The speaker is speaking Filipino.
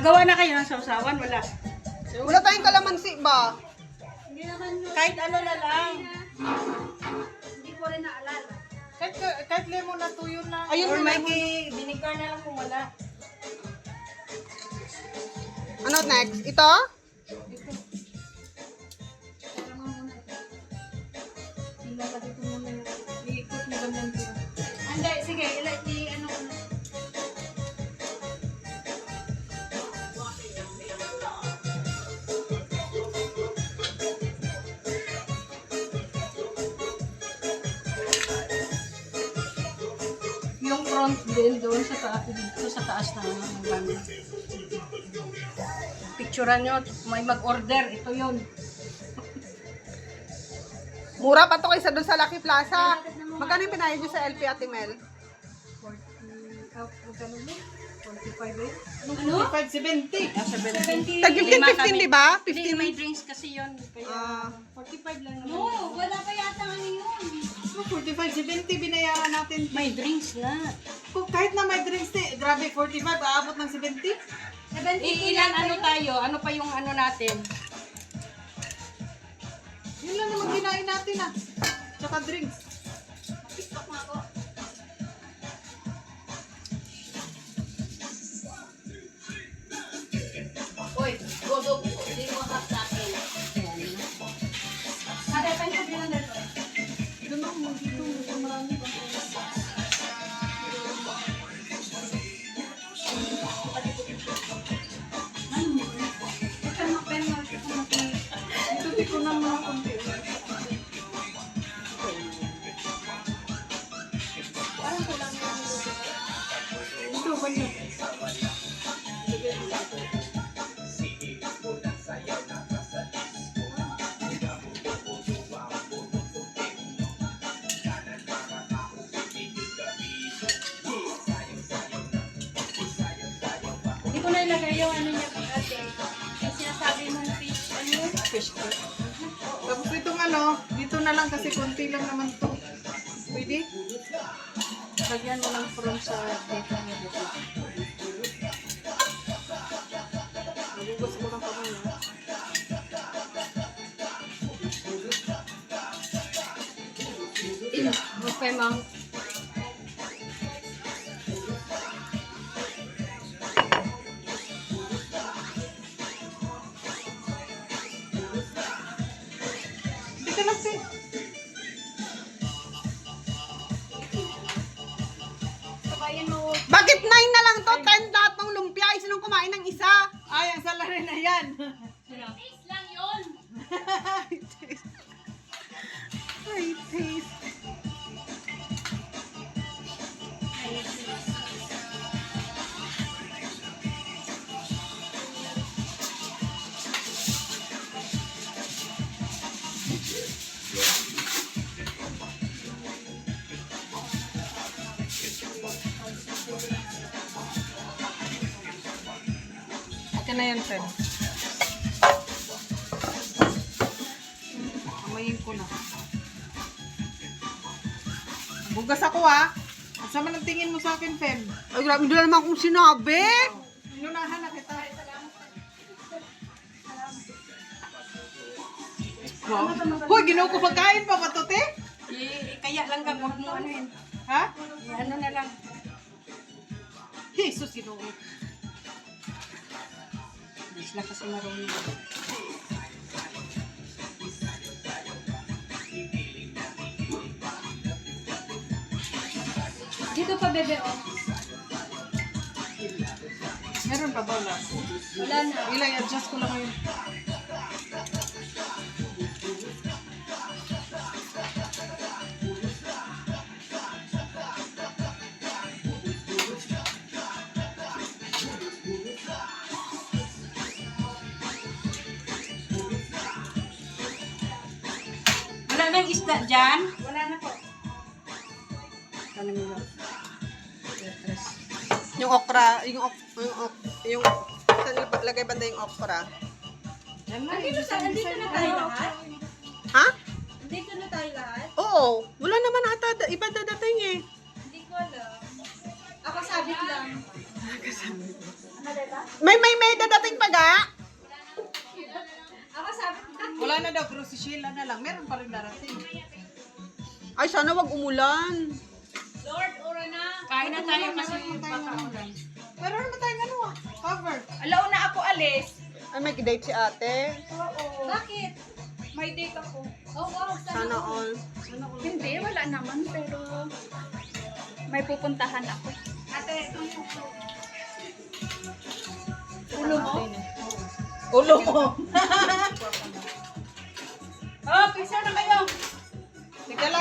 Gagawa na kayo ng sausawan? Wala. Wala tayong kalamansi ba? Hindi naman yun. Kahit ano na lang. Hindi ko rin naalala. Kahit lemon na tuyo na. Ayun Or na may vinegar na lang kung wala. Ano next? Ito? Ilalagay ko muna yung iikot mo ganyan dito. Hindi, sige. Ano ko na. Yung front din doon sa taas, dito sa taas na ng banda. Picturean nyo, may mag-order. Ito yun. Mura pa to kaysa doon sa Lucky Plaza. Magkano yung pinayad nyo sa LP Ate Mel? 45 eh? Ano? 70. Ah, 70. Tag 15, di ba? Hindi, 15. may drinks kasi yun. Kaya Ah. 45 lang naman. No, wala pa yata ano yun. 45, 70 binayaran natin. May drinks na. Kung kahit na may drinks, grabe, 45, aabot ng 70. 70 Ilan ano tayo? Ano pa yung ano natin? Yun lang naman kinain natin ah. Tsaka drinks. TikTok nga ako. Uy, godo po. Hindi mo hap sa akin. Ate, paano ko bilang dito? Doon ako dito, marami pa. Ito na pen mo. Ito ko na mga konti. Parang kulang yung Ito, banya. Hindi ko na ilagay yung ano niya ate. Yung sinasabi mong fish, ano yun? Fish ko. Tapos itong ano, dito na lang kasi konti lang naman to. Pwede? Lagyan mo lang from sa dito na dito. Nagugas ko ng kamay ah. Okay, ma'am. Hindi ka lang sin. Sabayan mo. Bakit 9 na lang to? 10 lahat ng lumpia. Ay, sinong kumain ng isa? Ay, ang salary na yan. Taste lang yun. Ay, taste. Okay na yan, Ted. Amayin ko na. Bugas ako ah. Sama ng tingin mo sa akin, Feb. Ay, grabe. Hindi na naman akong sinabi. Inunahan na kita. Wow. Hoy, ginaw ko pagkain pa ba to, te? Kaya lang ka, huwag mo ano yun. Ha? Ano na lang. Jesus, ginaw ko. Hindi sila kasi marunong. Dito pa bebe oh. Meron pa ba wala? Wala na. Ilay, adjust ko lang ngayon. Wala nang isda dyan? Wala na po. Tanong mo lang. Yung okra, yung saan lagay banda yung okra? Yan na, Andito na tayo lahat? Ha? Andito na tayo lahat? Oo. Wala naman ata. Iba dadating eh. Hindi ko alam. Ako sabit lang. May dadating pa ga? Wala na daw, pero si Sheila na lang. Meron pa rin darating. Ay, sana wag umulan. Lord, ora na. Kain na tayo kasi baka ulan. Meron naman tayong ano cover. Alaw na ako alis. Ay, may date si ate. Oo. Bakit? May date ako. Oh, wow. Sana all. Hindi, wala naman. Pero may pupuntahan ako. Ate, ito yung ulo mo? Ulo mo. Oh, picture na kayo. Sige lang.